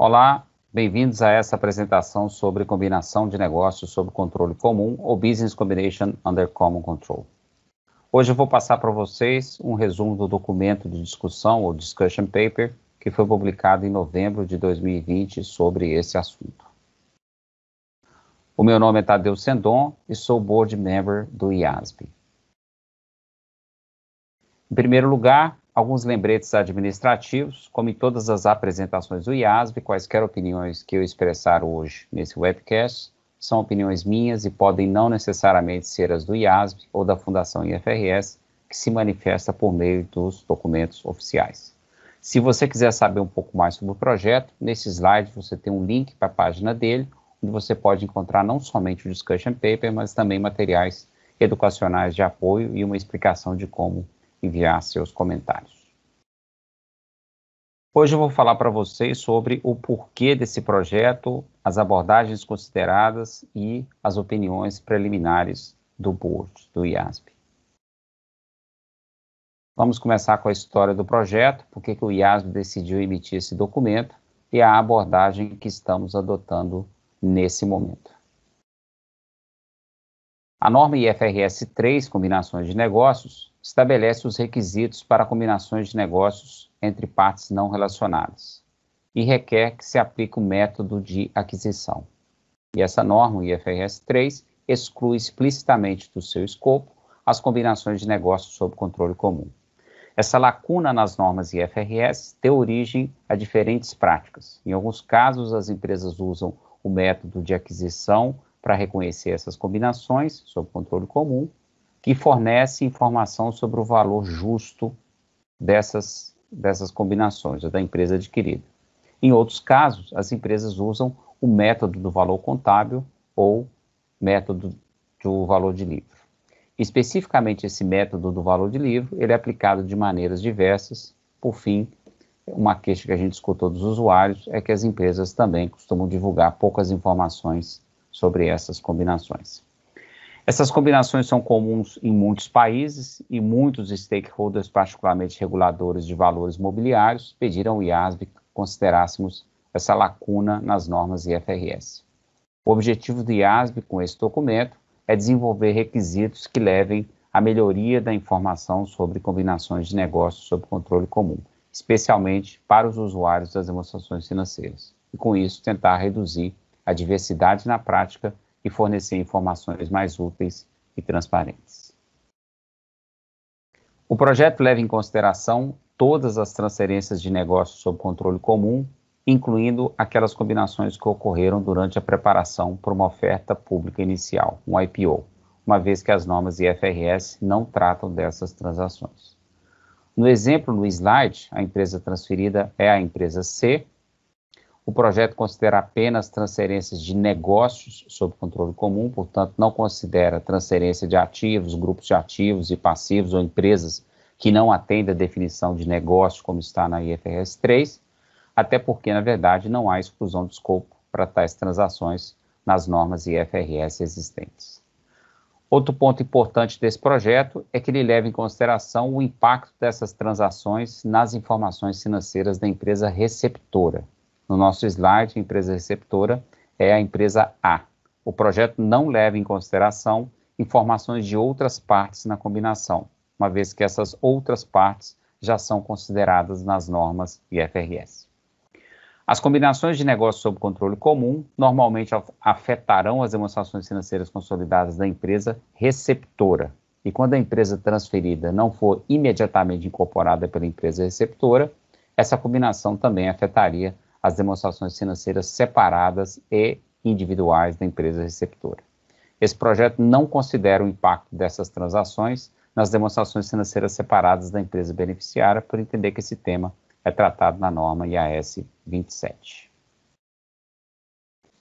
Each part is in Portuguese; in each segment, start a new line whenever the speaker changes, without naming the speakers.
Olá, bem-vindos a essa apresentação sobre combinação de negócios sob controle comum ou Business Combination Under Common Control. Hoje eu vou passar para vocês um resumo do documento de discussão ou Discussion Paper que foi publicado em novembro de 2020 sobre esse assunto. O meu nome é Tadeu Sendon e sou Board Member do IASB. Em primeiro lugar, alguns lembretes administrativos, como em todas as apresentações do IASB, quaisquer opiniões que eu expressar hoje nesse webcast são opiniões minhas e podem não necessariamente ser as do IASB ou da Fundação IFRS, que se manifesta por meio dos documentos oficiais. Se você quiser saber um pouco mais sobre o projeto, nesse slide você tem um link para a página dele, onde você pode encontrar não somente o Discussion Paper, mas também materiais educacionais de apoio e uma explicação de como enviar seus comentários. Hoje eu vou falar para vocês sobre o porquê desse projeto, as abordagens consideradas e as opiniões preliminares do Board, do IASB. Vamos começar com a história do projeto, por que o IASB decidiu emitir esse documento e a abordagem que estamos adotando nesse momento. A norma IFRS 3, Combinações de Negócios, estabelece os requisitos para combinações de negócios entre partes não relacionadas e requer que se aplique o método de aquisição. E essa norma, o IFRS 3, exclui explicitamente do seu escopo as combinações de negócios sob controle comum. Essa lacuna nas normas IFRS deu origem a diferentes práticas. Em alguns casos, as empresas usam o método de aquisição para reconhecer essas combinações sob controle comum, que fornece informação sobre o valor justo dessas combinações, da empresa adquirida. Em outros casos, as empresas usam o método do valor contábil ou método do valor de livro. Especificamente esse método do valor de livro, ele é aplicado de maneiras diversas. Por fim, uma queixa que a gente escutou dos usuários é que as empresas também costumam divulgar poucas informações sobre essas combinações. Essas combinações são comuns em muitos países e muitos stakeholders, particularmente reguladores de valores mobiliários, pediram ao IASB que considerássemos essa lacuna nas normas IFRS. O objetivo do IASB com esse documento é desenvolver requisitos que levem à melhoria da informação sobre combinações de negócios sob controle comum, especialmente para os usuários das demonstrações financeiras, e com isso tentar reduzir a diversidade na prática e fornecer informações mais úteis e transparentes. O projeto leva em consideração todas as transferências de negócios sob controle comum, incluindo aquelas combinações que ocorreram durante a preparação para uma oferta pública inicial, um IPO, uma vez que as normas IFRS não tratam dessas transações. No exemplo no slide, a empresa transferida é a empresa C. O projeto considera apenas transferências de negócios sob controle comum, portanto, não considera transferência de ativos, grupos de ativos e passivos ou empresas que não atendem a definição de negócio, como está na IFRS 3, até porque, na verdade, não há exclusão de escopo para tais transações nas normas IFRS existentes. Outro ponto importante desse projeto é que ele leva em consideração o impacto dessas transações nas informações financeiras da empresa receptora. No nosso slide, a empresa receptora é a empresa A. O projeto não leva em consideração informações de outras partes na combinação, uma vez que essas outras partes já são consideradas nas normas IFRS. As combinações de negócios sob controle comum normalmente afetarão as demonstrações financeiras consolidadas da empresa receptora. E quando a empresa transferida não for imediatamente incorporada pela empresa receptora, essa combinação também afetaria as demonstrações financeiras separadas e individuais da empresa receptora. Esse projeto não considera o impacto dessas transações nas demonstrações financeiras separadas da empresa beneficiária, por entender que esse tema é tratado na norma IAS 27.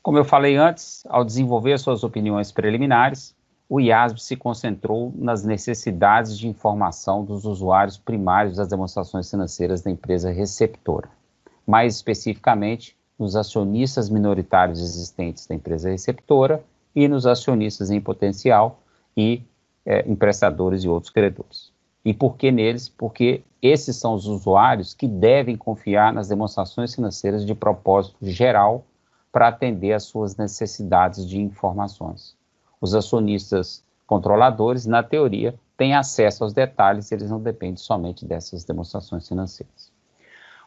Como eu falei antes, ao desenvolver suas opiniões preliminares, o IASB se concentrou nas necessidades de informação dos usuários primários das demonstrações financeiras da empresa receptora. Mais especificamente, nos acionistas minoritários existentes da empresa receptora e nos acionistas em potencial e emprestadores e outros credores. E por que neles? Porque esses são os usuários que devem confiar nas demonstrações financeiras de propósito geral para atender às suas necessidades de informações. Os acionistas controladores, na teoria, têm acesso aos detalhes, eles não dependem somente dessas demonstrações financeiras.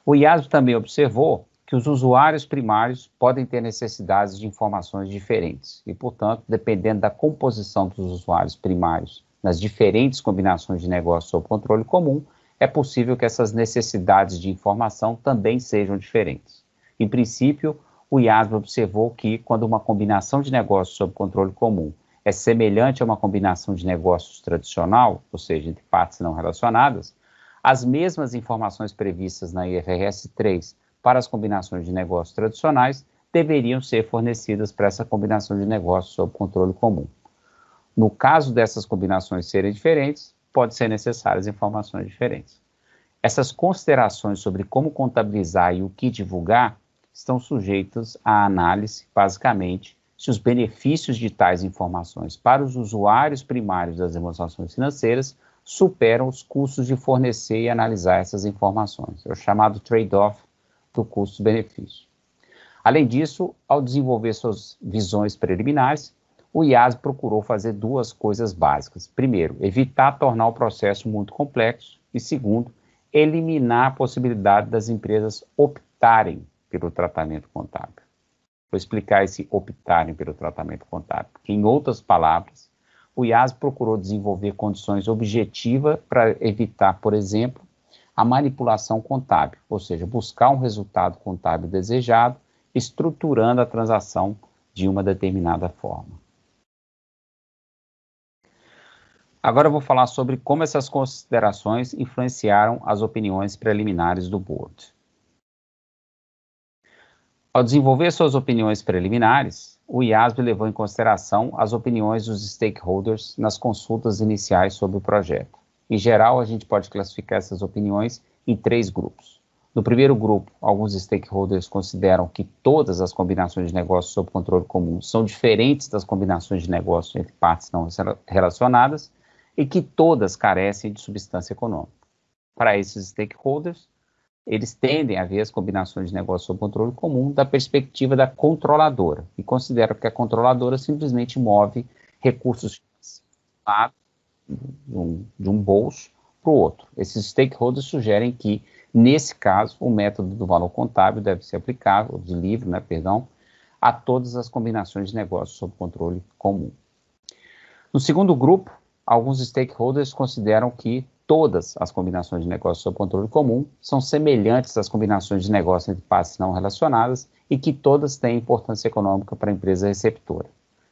O IASB também observou que os usuários primários podem ter necessidades de informações diferentes e, portanto, dependendo da composição dos usuários primários nas diferentes combinações de negócio sob controle comum, é possível que essas necessidades de informação também sejam diferentes. Em princípio, o IASB observou que, quando uma combinação de negócios sob controle comum é semelhante a uma combinação de negócios tradicional, ou seja, entre partes não relacionadas, as mesmas informações previstas na IFRS 3 para as combinações de negócios tradicionais deveriam ser fornecidas para essa combinação de negócios sob controle comum. No caso dessas combinações serem diferentes, pode ser necessárias informações diferentes. Essas considerações sobre como contabilizar e o que divulgar estão sujeitas à análise, basicamente, se os benefícios de tais informações para os usuários primários das demonstrações financeiras superam os custos de fornecer e analisar essas informações. É o chamado trade-off do custo-benefício. Além disso, ao desenvolver suas visões preliminares, o IASB procurou fazer duas coisas básicas. Primeiro, evitar tornar o processo muito complexo e, segundo, eliminar a possibilidade das empresas optarem pelo tratamento contábil. Vou explicar esse optarem pelo tratamento contábil, porque, em outras palavras, o IASB procurou desenvolver condições objetivas para evitar, por exemplo, a manipulação contábil, ou seja, buscar um resultado contábil desejado, estruturando a transação de uma determinada forma. Agora eu vou falar sobre como essas considerações influenciaram as opiniões preliminares do Board. Ao desenvolver suas opiniões preliminares, o IASB levou em consideração as opiniões dos stakeholders nas consultas iniciais sobre o projeto. Em geral, a gente pode classificar essas opiniões em três grupos. No primeiro grupo, alguns stakeholders consideram que todas as combinações de negócios sob controle comum são diferentes das combinações de negócios entre partes não relacionadas e que todas carecem de substância econômica. Para esses stakeholders, eles tendem a ver as combinações de negócios sob controle comum da perspectiva da controladora e consideram que a controladora simplesmente move recursos de um bolso para o outro. Esses stakeholders sugerem que, nesse caso, o método do valor contábil deve ser aplicável, de livre, a todas as combinações de negócios sob controle comum. No segundo grupo, alguns stakeholders consideram que todas as combinações de negócios sob controle comum são semelhantes às combinações de negócios entre partes não relacionadas e que todas têm importância econômica para a empresa receptora.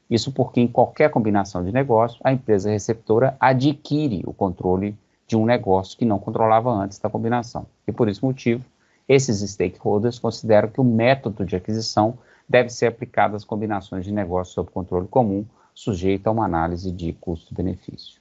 Isso porque em qualquer combinação de negócio, a empresa receptora adquire o controle de um negócio que não controlava antes da combinação. E por esse motivo, esses stakeholders consideram que o método de aquisição deve ser aplicado às combinações de negócios sob controle comum, sujeito a uma análise de custo-benefício.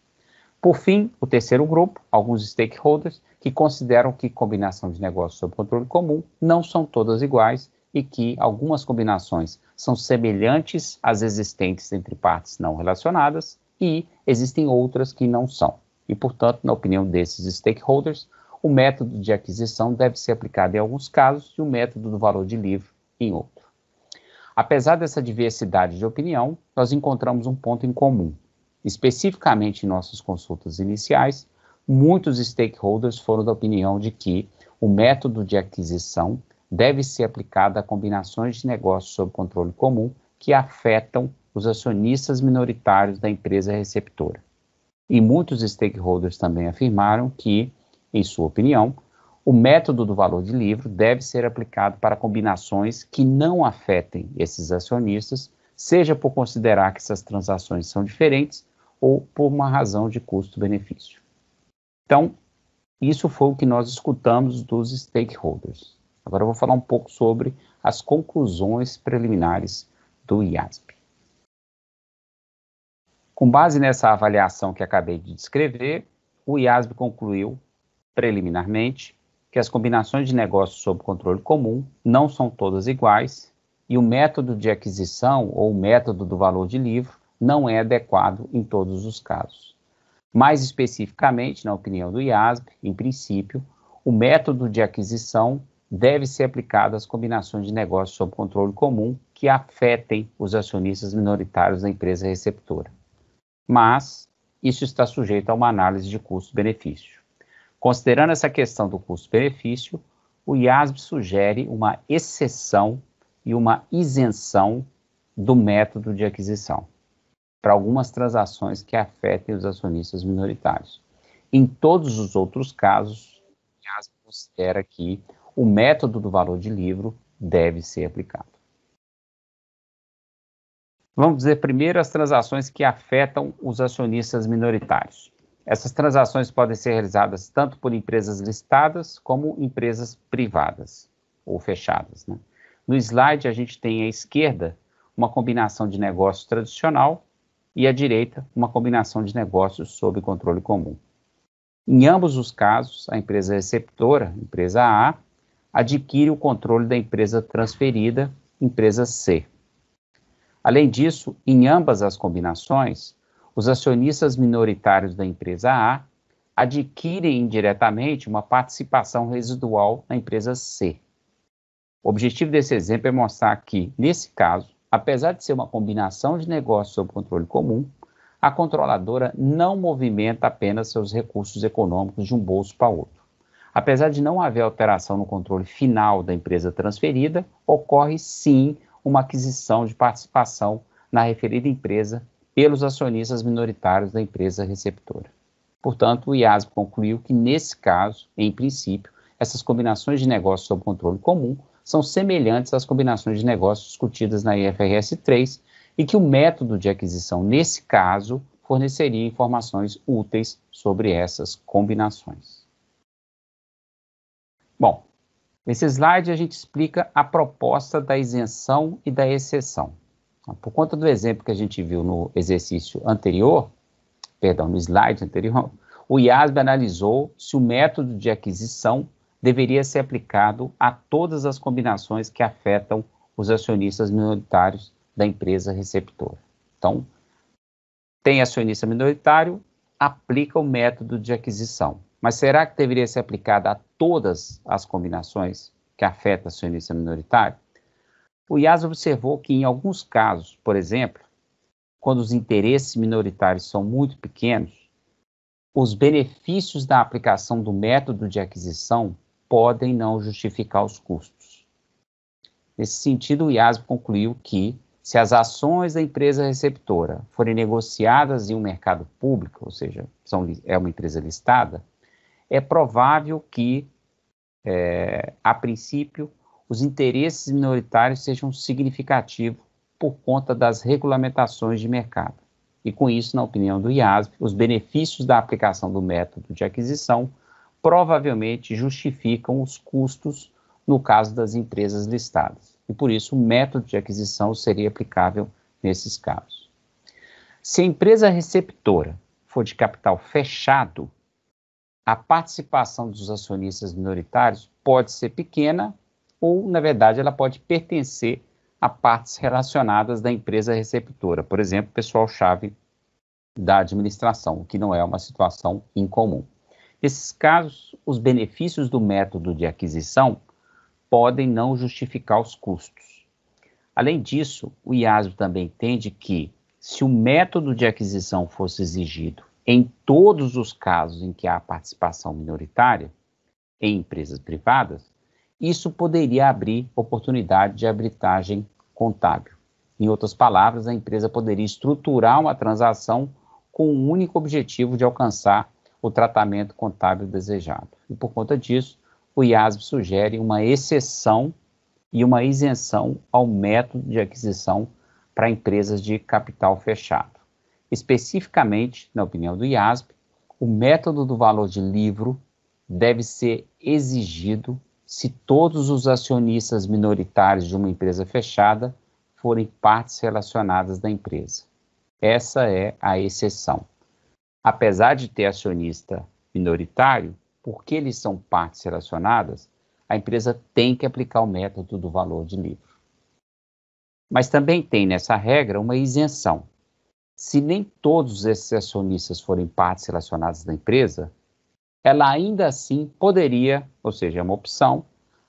Por fim, o terceiro grupo, alguns stakeholders, que consideram que combinação de negócios sob controle comum não são todas iguais e que algumas combinações são semelhantes às existentes entre partes não relacionadas e existem outras que não são. E, portanto, na opinião desses stakeholders, o método de aquisição deve ser aplicado em alguns casos e o método do valor de livro em outro. Apesar dessa diversidade de opinião, nós encontramos um ponto em comum. Especificamente em nossas consultas iniciais, muitos stakeholders foram da opinião de que o método de aquisição deve ser aplicado a combinações de negócios sob controle comum que afetam os acionistas minoritários da empresa receptora. E muitos stakeholders também afirmaram que, em sua opinião, o método do valor de livro deve ser aplicado para combinações que não afetem esses acionistas, seja por considerar que essas transações são diferentes ou por uma razão de custo-benefício. Então, isso foi o que nós escutamos dos stakeholders. Agora eu vou falar um pouco sobre as conclusões preliminares do IASB. Com base nessa avaliação que acabei de descrever, o IASB concluiu, preliminarmente, que as combinações de negócios sob controle comum não são todas iguais e o método de aquisição ou o método do valor de livro não é adequado em todos os casos. Mais especificamente, na opinião do IASB, em princípio, o método de aquisição deve ser aplicado às combinações de negócios sob controle comum que afetem os acionistas minoritários da empresa receptora. Mas isso está sujeito a uma análise de custo-benefício. Considerando essa questão do custo-benefício, o IASB sugere uma exceção e uma isenção do método de aquisição para algumas transações que afetem os acionistas minoritários. Em todos os outros casos, o IASB considera que o método do valor de livro deve ser aplicado. Vamos dizer primeiro as transações que afetam os acionistas minoritários. Essas transações podem ser realizadas tanto por empresas listadas como empresas privadas ou fechadas, né? No slide a gente tem à esquerda uma combinação de negócios tradicional e à direita uma combinação de negócios sob controle comum. Em ambos os casos, a empresa receptora, empresa A, adquire o controle da empresa transferida, empresa C. Além disso, em ambas as combinações, os acionistas minoritários da empresa A adquirem indiretamente uma participação residual na empresa C. O objetivo desse exemplo é mostrar que, nesse caso, apesar de ser uma combinação de negócios sob controle comum, a controladora não movimenta apenas seus recursos econômicos de um bolso para outro. Apesar de não haver alteração no controle final da empresa transferida, ocorre sim uma aquisição de participação na referida empresa pelos acionistas minoritários da empresa receptora. Portanto, o IASB concluiu que, nesse caso, em princípio, essas combinações de negócios sob controle comum são semelhantes às combinações de negócios discutidas na IFRS 3 e que o método de aquisição, nesse caso, forneceria informações úteis sobre essas combinações. Bom, nesse slide a gente explica a proposta da isenção e da exceção. Por conta do exemplo que a gente viu no exercício anterior, no slide anterior, o IASB analisou se o método de aquisição deveria ser aplicado a todas as combinações que afetam os acionistas minoritários da empresa receptora. Então, tem acionista minoritário, aplica o método de aquisição. Mas será que deveria ser aplicada a todas as combinações que afetam acionista minoritário? O IASB observou que em alguns casos, por exemplo, quando os interesses minoritários são muito pequenos, os benefícios da aplicação do método de aquisição podem não justificar os custos. Nesse sentido, o IASB concluiu que, se as ações da empresa receptora forem negociadas em um mercado público, ou seja, é uma empresa listada, é provável que, a princípio, os interesses minoritários sejam significativos por conta das regulamentações de mercado. E com isso, na opinião do IASB, os benefícios da aplicação do método de aquisição provavelmente justificam os custos no caso das empresas listadas. E por isso, o método de aquisição seria aplicável nesses casos. Se a empresa receptora for de capital fechado, a participação dos acionistas minoritários pode ser pequena ou, na verdade, ela pode pertencer a partes relacionadas da empresa receptora, por exemplo, pessoal-chave da administração, o que não é uma situação incomum. Nesses casos, os benefícios do método de aquisição podem não justificar os custos. Além disso, o IASB também entende que, se o método de aquisição fosse exigido em todos os casos em que há participação minoritária, em empresas privadas, isso poderia abrir oportunidade de arbitragem contábil. Em outras palavras, a empresa poderia estruturar uma transação com o único objetivo de alcançar o tratamento contábil desejado. E por conta disso, o IASB sugere uma exceção e uma isenção ao método de aquisição para empresas de capital fechado. Especificamente, na opinião do IASB, o método do valor de livro deve ser exigido se todos os acionistas minoritários de uma empresa fechada forem partes relacionadas da empresa. Essa é a exceção. Apesar de ter acionista minoritário, porque eles são partes relacionadas, a empresa tem que aplicar o método do valor de livro. Mas também tem nessa regra uma isenção. se nem todos esses acionistas forem partes relacionadas da empresa, ela ainda assim poderia, ou seja, é uma opção,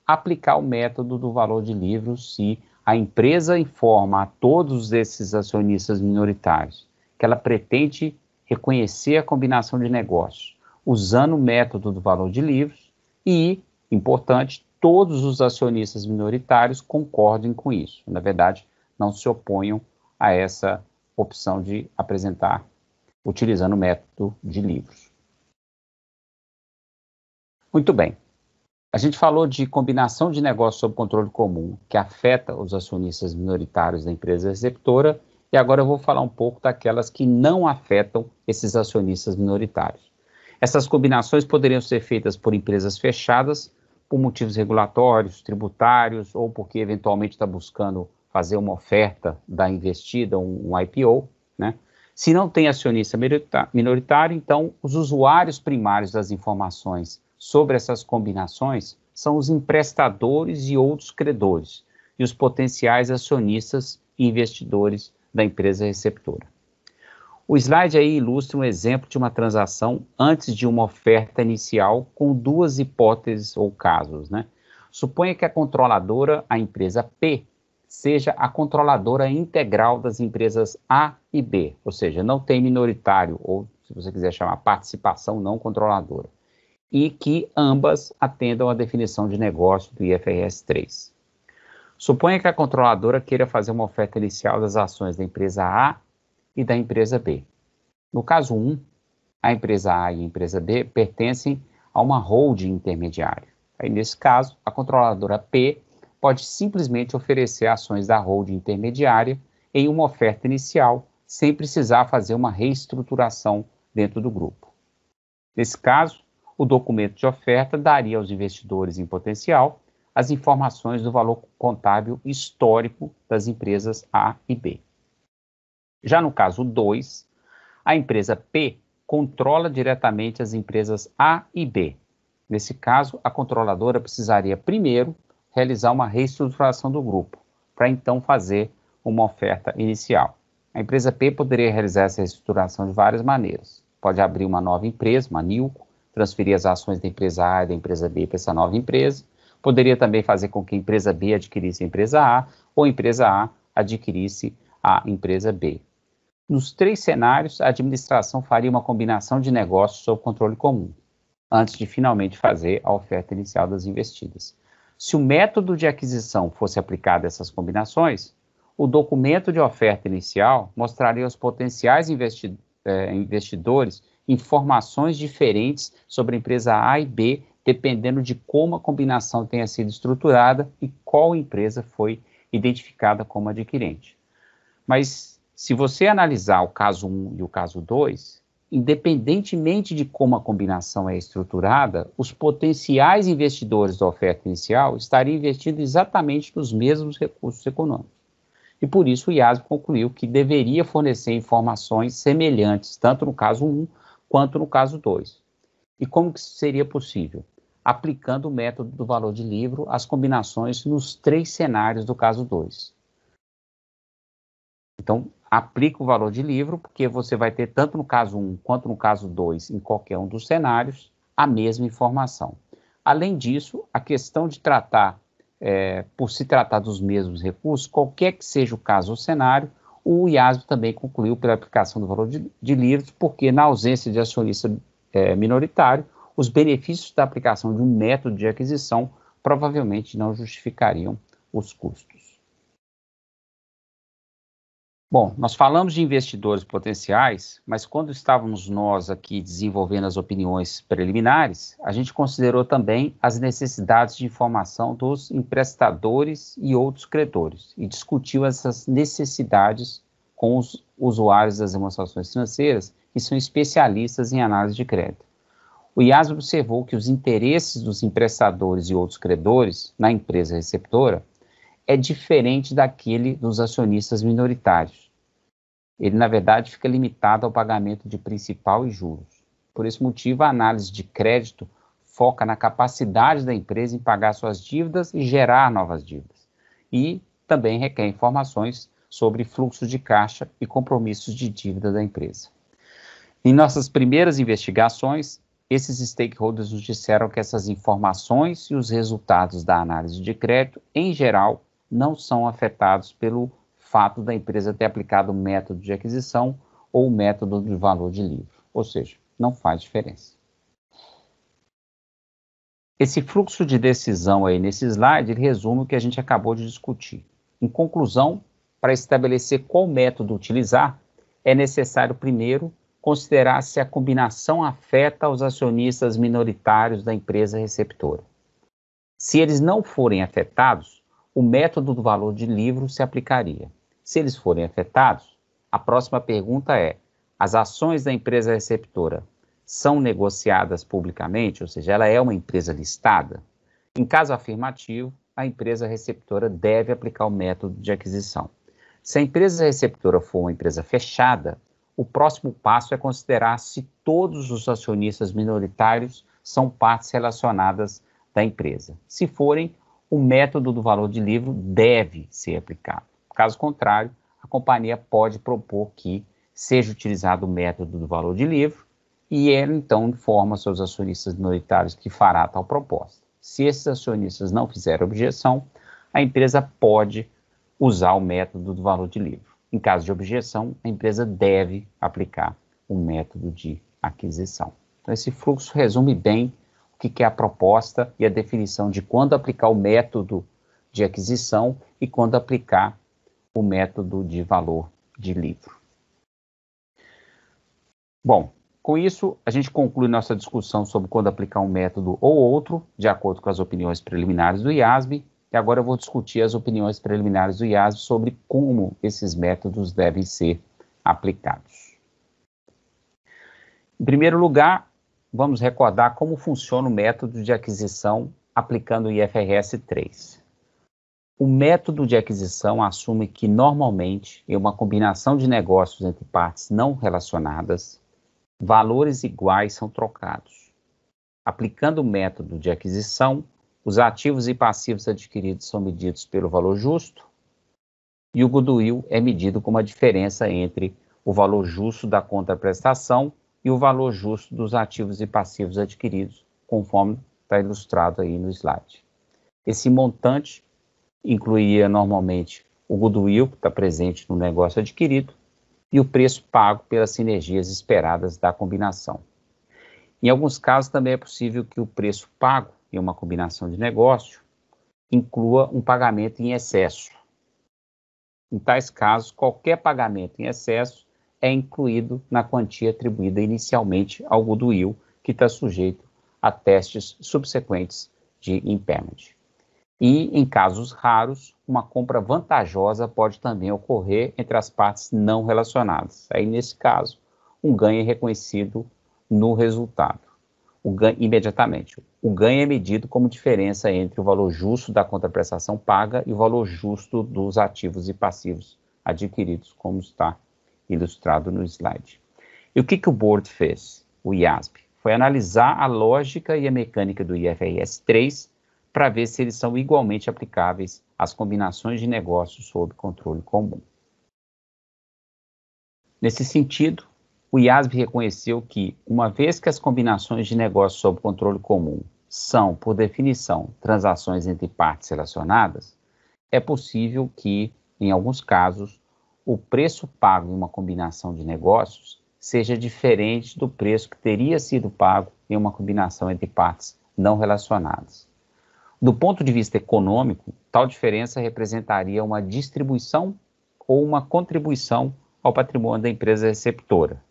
aplicar o método do valor de livro se a empresa informa a todos esses acionistas minoritários que ela pretende reconhecer a combinação de negócios usando o método do valor de livros e, importante, todos os acionistas minoritários concordem com isso. Na verdade, não se oponham a essa opção de apresentar utilizando o método de livros. Muito bem. A gente falou de combinação de negócios sob controle comum, que afeta os acionistas minoritários da empresa receptora, e agora eu vou falar um pouco daquelas que não afetam esses acionistas minoritários. Essas combinações poderiam ser feitas por empresas fechadas, por motivos regulatórios, tributários, ou porque eventualmente está buscando fazer uma oferta da investida, um IPO, né? Se não tem acionista minoritário, então os usuários primários das informações sobre essas combinações são os emprestadores e outros credores, e os potenciais acionistas e investidores da empresa receptora. O slide aí ilustra um exemplo de uma transação antes de uma oferta inicial com duas hipóteses ou casos, né? Suponha que a controladora, a empresa P, seja a controladora integral das empresas A e B, ou seja, não tem minoritário, ou se você quiser chamar participação não controladora, e que ambas atendam à definição de negócio do IFRS 3. Suponha que a controladora queira fazer uma oferta inicial das ações da empresa A e da empresa B. No caso 1, a empresa A e a empresa B pertencem a uma holding intermediária. Aí, nesse caso, a controladora P pode simplesmente oferecer ações da holding intermediária em uma oferta inicial, sem precisar fazer uma reestruturação dentro do grupo. Nesse caso, o documento de oferta daria aos investidores em potencial as informações do valor contábil histórico das empresas A e B. Já no caso 2, a empresa P controla diretamente as empresas A e B. Nesse caso, a controladora precisaria primeiro realizar uma reestruturação do grupo, para então fazer uma oferta inicial. A empresa P poderia realizar essa reestruturação de várias maneiras. Pode abrir uma nova empresa, uma NILCO, transferir as ações da empresa A e da empresa B para essa nova empresa. Poderia também fazer com que a empresa B adquirisse a empresa A, ou a empresa A adquirisse a empresa B. Nos três cenários, a administração faria uma combinação de negócios sob controle comum, antes de finalmente fazer a oferta inicial das investidas. Se o método de aquisição fosse aplicado a essas combinações, o documento de oferta inicial mostraria aos potenciais investidores informações diferentes sobre a empresa A e B, dependendo de como a combinação tenha sido estruturada e qual empresa foi identificada como adquirente. Mas, se você analisar o caso 1 e o caso 2, independentemente de como a combinação é estruturada, os potenciais investidores da oferta inicial estariam investindo exatamente nos mesmos recursos econômicos. E por isso o IASB concluiu que deveria fornecer informações semelhantes, tanto no caso 1 quanto no caso 2. E como que isso seria possível? Aplicando o método do valor de livro às combinações nos três cenários do caso 2. Então, aplica o valor de livro, porque você vai ter, tanto no caso 1 quanto no caso 2, em qualquer um dos cenários, a mesma informação. Além disso, a questão de tratar, por se tratar dos mesmos recursos, qualquer que seja o caso ou cenário, o IASB também concluiu pela aplicação do valor de livros, porque na ausência de acionista minoritário, os benefícios da aplicação de um método de aquisição provavelmente não justificariam os custos. Bom, nós falamos de investidores potenciais, mas quando estávamos nós aqui desenvolvendo as opiniões preliminares, a gente considerou também as necessidades de informação dos emprestadores e outros credores e discutiu essas necessidades com os usuários das demonstrações financeiras, que são especialistas em análise de crédito. O IASB observou que os interesses dos emprestadores e outros credores na empresa receptora é diferente daquele dos acionistas minoritários. Ele, na verdade, fica limitado ao pagamento de principal e juros. Por esse motivo, a análise de crédito foca na capacidade da empresa em pagar suas dívidas e gerar novas dívidas. E também requer informações sobre fluxo de caixa e compromissos de dívida da empresa. Em nossas primeiras investigações, esses stakeholders nos disseram que essas informações e os resultados da análise de crédito, em geral, não são afetados pelo fato da empresa ter aplicado o método de aquisição ou o método de valor de livro, ou seja, não faz diferença. Esse fluxo de decisão aí nesse slide, ele resume o que a gente acabou de discutir. Em conclusão, para estabelecer qual método utilizar, é necessário primeiro considerar se a combinação afeta os acionistas minoritários da empresa receptora. Se eles não forem afetados, o método do valor de livro se aplicaria. Se eles forem afetados, a próxima pergunta é: as ações da empresa receptora são negociadas publicamente, ou seja, ela é uma empresa listada? Em caso afirmativo, a empresa receptora deve aplicar o método de aquisição. Se a empresa receptora for uma empresa fechada, o próximo passo é considerar se todos os acionistas minoritários são partes relacionadas da empresa. Se forem, o método do valor de livro deve ser aplicado. Caso contrário, a companhia pode propor que seja utilizado o método do valor de livro e ela, então, informa seus acionistas minoritários que fará tal proposta. Se esses acionistas não fizerem objeção, a empresa pode usar o método do valor de livro. Em caso de objeção, a empresa deve aplicar o método de aquisição. Então, esse fluxo resume bem o que é a proposta e a definição de quando aplicar o método de aquisição e quando aplicar o método de valor de livro. Bom, com isso, a gente conclui nossa discussão sobre quando aplicar um método ou outro, de acordo com as opiniões preliminares do IASB, e agora eu vou discutir as opiniões preliminares do IASB sobre como esses métodos devem ser aplicados. Em primeiro lugar, vamos recordar como funciona o método de aquisição aplicando o IFRS 3. O método de aquisição assume que, normalmente, em uma combinação de negócios entre partes não relacionadas, valores iguais são trocados. Aplicando o método de aquisição, os ativos e passivos adquiridos são medidos pelo valor justo e o goodwill é medido como a diferença entre o valor justo da contraprestação e o valor justo dos ativos e passivos adquiridos, conforme está ilustrado aí no slide. Esse montante incluía normalmente o goodwill que está presente no negócio adquirido e o preço pago pelas sinergias esperadas da combinação. Em alguns casos também é possível que o preço pago em uma combinação de negócio inclua um pagamento em excesso. Em tais casos, qualquer pagamento em excesso é incluído na quantia atribuída inicialmente ao goodwill, que está sujeito a testes subsequentes de impairment. E, em casos raros, uma compra vantajosa pode também ocorrer entre as partes não relacionadas. Aí, nesse caso, um ganho é reconhecido no resultado, imediatamente. O ganho é medido como diferença entre o valor justo da contraprestação paga e o valor justo dos ativos e passivos adquiridos, como está ilustrado no slide. E o que o board fez? O IASB foi analisar a lógica e a mecânica do IFRS 3 para ver se eles são igualmente aplicáveis às combinações de negócios sob controle comum. Nesse sentido, o IASB reconheceu que, uma vez que as combinações de negócios sob controle comum são, por definição, transações entre partes relacionadas, é possível que, em alguns casos, o preço pago em uma combinação de negócios seja diferente do preço que teria sido pago em uma combinação entre partes não relacionadas. Do ponto de vista econômico, tal diferença representaria uma distribuição ou uma contribuição ao patrimônio da empresa receptora,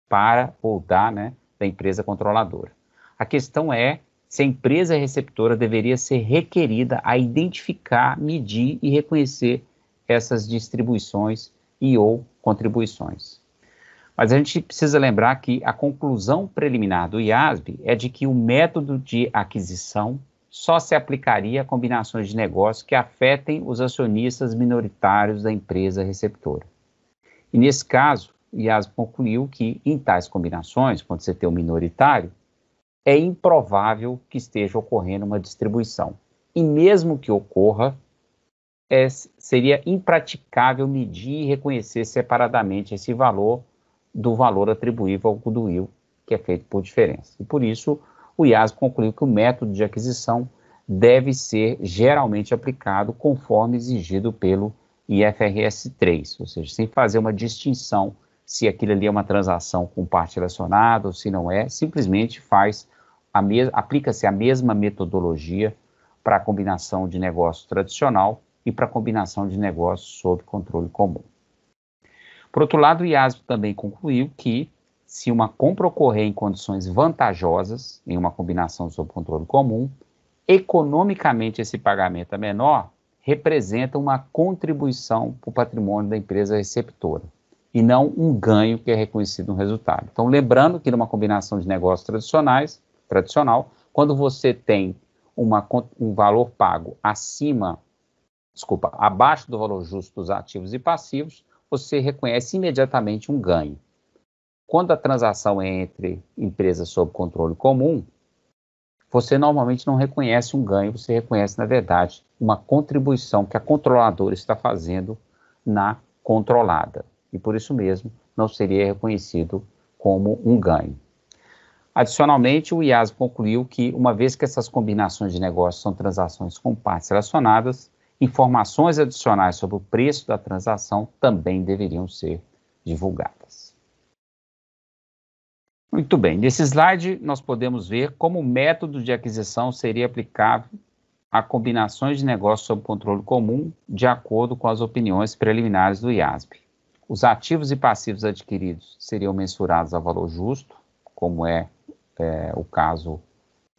para ou da empresa controladora. A questão é se a empresa receptora deveria ser requerida a identificar, medir e reconhecer essas distribuições e ou contribuições. Mas a gente precisa lembrar que a conclusão preliminar do IASB é de que o método de aquisição só se aplicaria a combinações de negócios que afetem os acionistas minoritários da empresa receptora. E nesse caso, o IASB concluiu que, em tais combinações, quando você tem um minoritário, é improvável que esteja ocorrendo uma distribuição. E mesmo que ocorra, seria impraticável medir e reconhecer separadamente esse valor do valor atribuível ao goodwill, que é feito por diferença. E por isso, o IASB concluiu que o método de aquisição deve ser geralmente aplicado conforme exigido pelo IFRS 3, ou seja, sem fazer uma distinção se aquilo ali é uma transação com parte relacionada ou se não é, simplesmente aplica-se a mesma metodologia para a combinação de negócio tradicional e para a combinação de negócios sob controle comum. Por outro lado, o IASB também concluiu que, se uma compra ocorrer em condições vantajosas, em uma combinação sob controle comum, economicamente esse pagamento é menor, representa uma contribuição para o patrimônio da empresa receptora, e não um ganho que é reconhecido no resultado. Então, lembrando que numa combinação de negócios tradicional, quando você tem um valor pago abaixo do valor justo dos ativos e passivos, você reconhece imediatamente um ganho. Quando a transação é entre empresas sob controle comum, você normalmente não reconhece um ganho, você reconhece, na verdade, uma contribuição que a controladora está fazendo na controlada. E por isso mesmo, não seria reconhecido como um ganho. Adicionalmente, o IASB concluiu que, uma vez que essas combinações de negócios são transações com partes relacionadas, informações adicionais sobre o preço da transação também deveriam ser divulgadas. Muito bem, nesse slide nós podemos ver como o método de aquisição seria aplicável a combinações de negócios sob controle comum, de acordo com as opiniões preliminares do IASB. Os ativos e passivos adquiridos seriam mensurados ao valor justo, como é o caso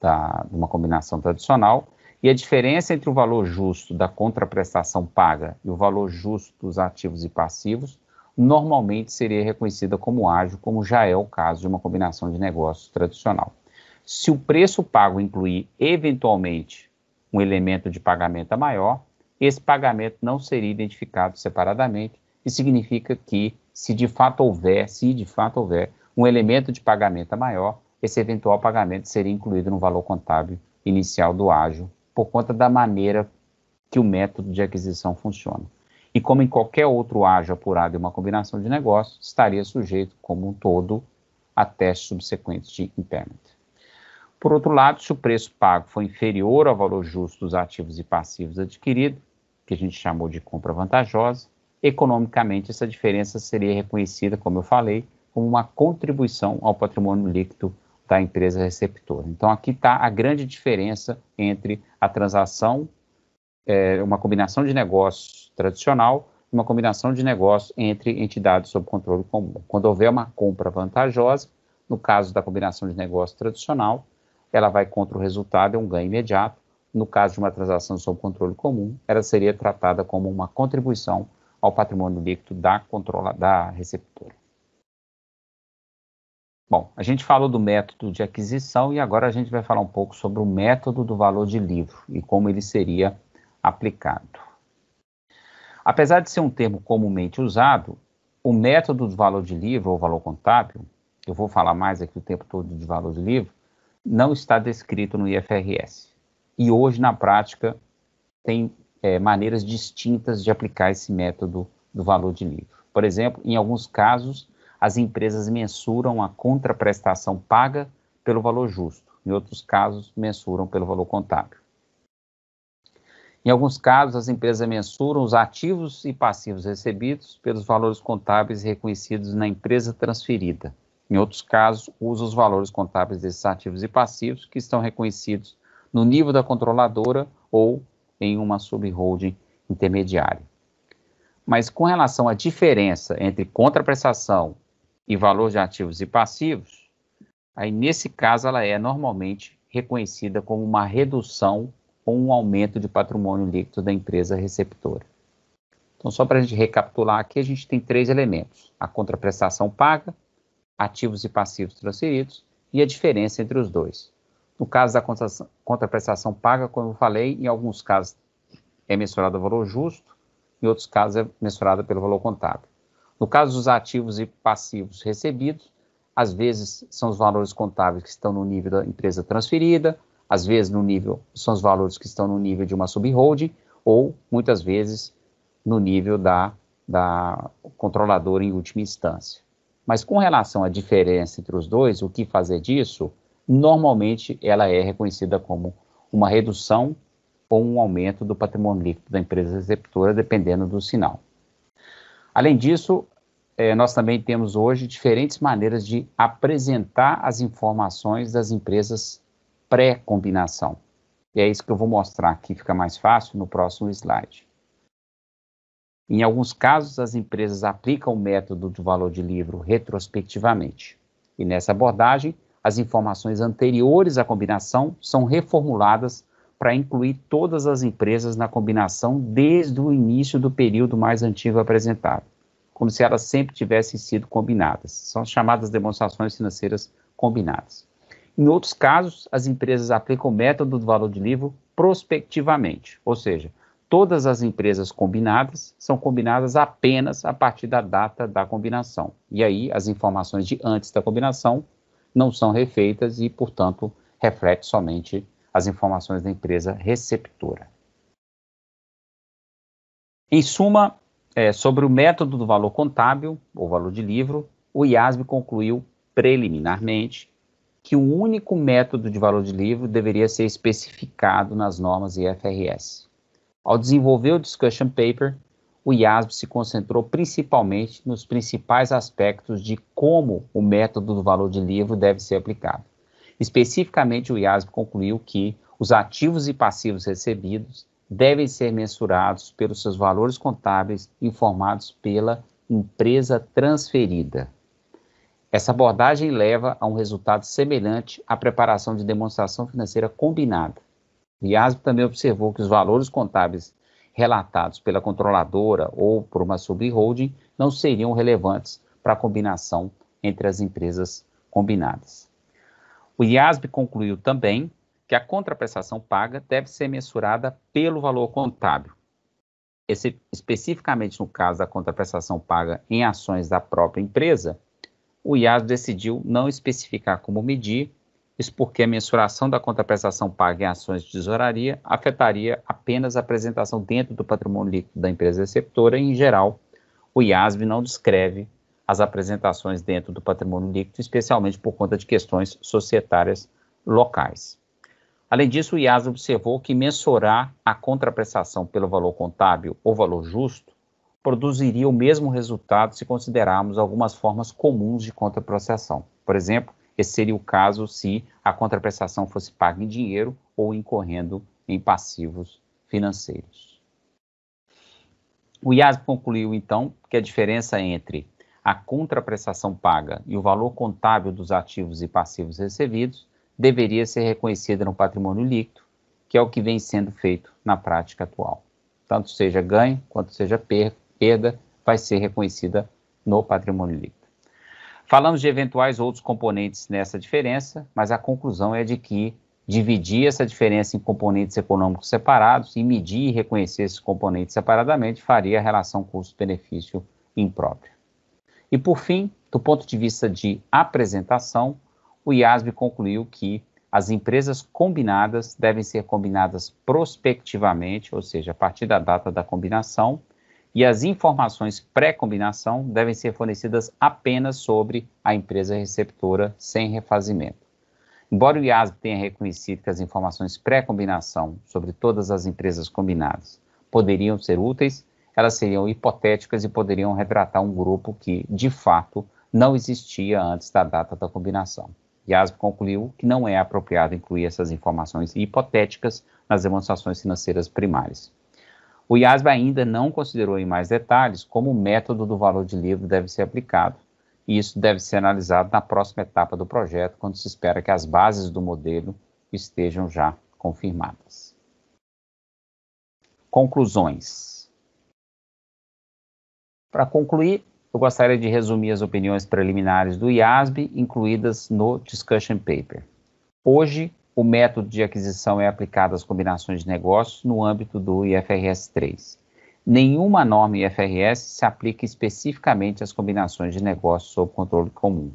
de uma combinação tradicional, e a diferença entre o valor justo da contraprestação paga e o valor justo dos ativos e passivos normalmente seria reconhecida como ágil, como já é o caso de uma combinação de negócios tradicional. Se o preço pago incluir, eventualmente, um elemento de pagamento maior, esse pagamento não seria identificado separadamente e significa que, se de fato houver um elemento de pagamento maior, esse eventual pagamento seria incluído no valor contábil inicial do ágio, por conta da maneira que o método de aquisição funciona. E como em qualquer outro ágio apurado em uma combinação de negócios, estaria sujeito, como um todo, a testes subsequentes de impairment. Por outro lado, se o preço pago for inferior ao valor justo dos ativos e passivos adquiridos, que a gente chamou de compra vantajosa, economicamente essa diferença seria reconhecida, como eu falei, como uma contribuição ao patrimônio líquido da empresa receptora. Então, aqui está a grande diferença entre a transação, uma combinação de negócios tradicional e uma combinação de negócios entre entidades sob controle comum. Quando houver uma compra vantajosa, no caso da combinação de negócio tradicional, ela vai contra o resultado, é um ganho imediato. No caso de uma transação sob controle comum, ela seria tratada como uma contribuição ao patrimônio líquido da receptora. Bom, a gente falou do método de aquisição e agora a gente vai falar um pouco sobre o método do valor de livro e como ele seria aplicado. Apesar de ser um termo comumente usado, o método do valor de livro ou valor contábil, eu vou falar mais aqui o tempo todo de valor de livro, não está descrito no IFRS. E hoje, na prática, tem maneiras distintas de aplicar esse método do valor de livro. Por exemplo, em alguns casos, as empresas mensuram a contraprestação paga pelo valor justo. Em outros casos, mensuram pelo valor contábil. Em alguns casos, as empresas mensuram os ativos e passivos recebidos pelos valores contábeis reconhecidos na empresa transferida. Em outros casos, usam os valores contábeis desses ativos e passivos que estão reconhecidos no nível da controladora ou em uma subholding intermediária. Mas com relação à diferença entre contraprestação e valor de ativos e passivos, aí nesse caso ela é normalmente reconhecida como uma redução ou um aumento de patrimônio líquido da empresa receptora. Então, só para a gente recapitular aqui, a gente tem 3 elementos: a contraprestação paga, ativos e passivos transferidos e a diferença entre os dois. No caso da contraprestação paga, como eu falei, em alguns casos é mensurado o valor justo, em outros casos é mensurada pelo valor contábil. No caso dos ativos e passivos recebidos, às vezes são os valores contábeis que estão no nível da empresa transferida, às vezes são os valores que estão no nível de uma subholding, ou, muitas vezes, no nível da controladora em última instância. Mas com relação à diferença entre os dois, o que fazer disso, normalmente ela é reconhecida como uma redução ou um aumento do patrimônio líquido da empresa receptora, dependendo do sinal. Além disso, nós também temos hoje diferentes maneiras de apresentar as informações das empresas pré-combinação. E é isso que eu vou mostrar aqui, fica mais fácil no próximo slide. Em alguns casos, as empresas aplicam o método do valor de livro retrospectivamente. E nessa abordagem, as informações anteriores à combinação são reformuladas para incluir todas as empresas na combinação desde o início do período mais antigo apresentado, como se elas sempre tivessem sido combinadas. São chamadas demonstrações financeiras combinadas. Em outros casos, as empresas aplicam o método do valor de livro prospectivamente, ou seja, todas as empresas combinadas são combinadas apenas a partir da data da combinação. E aí, as informações de antes da combinação não são refeitas e, portanto, reflete somente as informações da empresa receptora. Em suma, sobre o método do valor contábil, ou valor de livro, o IASB concluiu preliminarmente que o único método de valor de livro deveria ser especificado nas normas IFRS. Ao desenvolver o discussion paper, o IASB se concentrou principalmente nos principais aspectos de como o método do valor de livro deve ser aplicado. Especificamente, o IASB concluiu que os ativos e passivos recebidos devem ser mensurados pelos seus valores contábeis informados pela empresa transferida. Essa abordagem leva a um resultado semelhante à preparação de demonstração financeira combinada. O IASB também observou que os valores contábeis relatados pela controladora ou por uma subholding não seriam relevantes para a combinação entre as empresas combinadas. O IASB concluiu também que a contraprestação paga deve ser mensurada pelo valor contábil. Especificamente no caso da contraprestação paga em ações da própria empresa, o IASB decidiu não especificar como medir, isso porque a mensuração da contraprestação paga em ações de tesouraria afetaria apenas a apresentação dentro do patrimônio líquido da empresa receptora e, em geral, o IASB não descreve as apresentações dentro do patrimônio líquido, especialmente por conta de questões societárias locais. Além disso, o IASB observou que mensurar a contraprestação pelo valor contábil ou valor justo produziria o mesmo resultado se considerarmos algumas formas comuns de contraprestação. Por exemplo, esse seria o caso se a contraprestação fosse paga em dinheiro ou incorrendo em passivos financeiros. O IASB concluiu, então, que a diferença entre a contraprestação paga e o valor contábil dos ativos e passivos recebidos deveria ser reconhecida no patrimônio líquido, que é o que vem sendo feito na prática atual. Tanto seja ganho quanto seja perda, vai ser reconhecida no patrimônio líquido. Falamos de eventuais outros componentes nessa diferença, mas a conclusão é de que dividir essa diferença em componentes econômicos separados e medir e reconhecer esses componentes separadamente faria a relação custo-benefício imprópria. E por fim, do ponto de vista de apresentação, o IASB concluiu que as empresas combinadas devem ser combinadas prospectivamente, ou seja, a partir da data da combinação, e as informações pré-combinação devem ser fornecidas apenas sobre a empresa receptora sem refazimento. Embora o IASB tenha reconhecido que as informações pré-combinação sobre todas as empresas combinadas poderiam ser úteis, elas seriam hipotéticas e poderiam retratar um grupo que, de fato, não existia antes da data da combinação. O IASB concluiu que não é apropriado incluir essas informações hipotéticas nas demonstrações financeiras primárias. O IASB ainda não considerou em mais detalhes como o método do valor de livro deve ser aplicado, e isso deve ser analisado na próxima etapa do projeto, quando se espera que as bases do modelo estejam já confirmadas. Conclusões. Para concluir, eu gostaria de resumir as opiniões preliminares do IASB, incluídas no discussion paper. Hoje, o método de aquisição é aplicado às combinações de negócios no âmbito do IFRS 3. Nenhuma norma IFRS se aplica especificamente às combinações de negócios sob controle comum.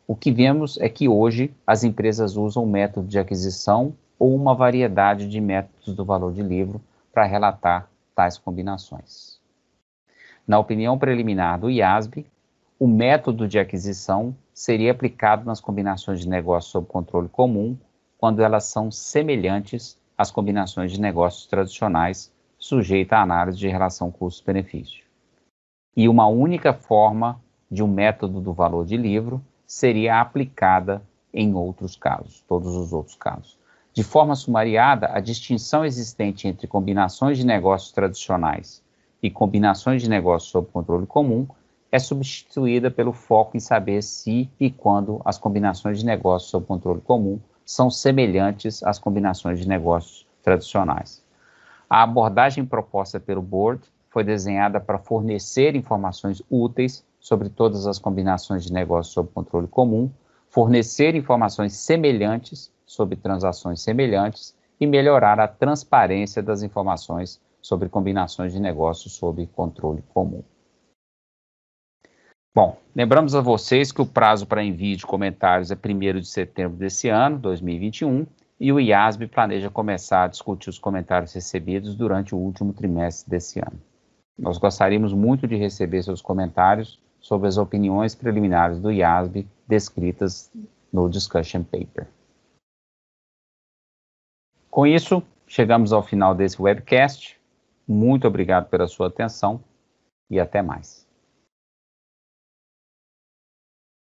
O que vemos é que hoje as empresas usam o método de aquisição ou uma variedade de métodos do valor de livro para relatar tais combinações. Na opinião preliminar do IASB, o método de aquisição seria aplicado nas combinações de negócios sob controle comum, quando elas são semelhantes às combinações de negócios tradicionais, sujeitas à análise de relação custo-benefício. E uma única forma de um método do valor de livro seria aplicada em outros casos, todos os outros casos. De forma sumariada, a distinção existente entre combinações de negócios tradicionais e combinações de negócios sob controle comum é substituída pelo foco em saber se e quando as combinações de negócios sob controle comum são semelhantes às combinações de negócios tradicionais. A abordagem proposta pelo Board foi desenhada para fornecer informações úteis sobre todas as combinações de negócios sob controle comum, fornecer informações semelhantes sobre transações semelhantes e melhorar a transparência das informações sobre combinações de negócios sob controle comum. Bom, lembramos a vocês que o prazo para envio de comentários é 1º de setembro desse ano, 2021, e o IASB planeja começar a discutir os comentários recebidos durante o último trimestre desse ano. Nós gostaríamos muito de receber seus comentários sobre as opiniões preliminares do IASB descritas no Discussion Paper. Com isso, chegamos ao final desse webcast. Muito obrigado pela sua atenção e até mais.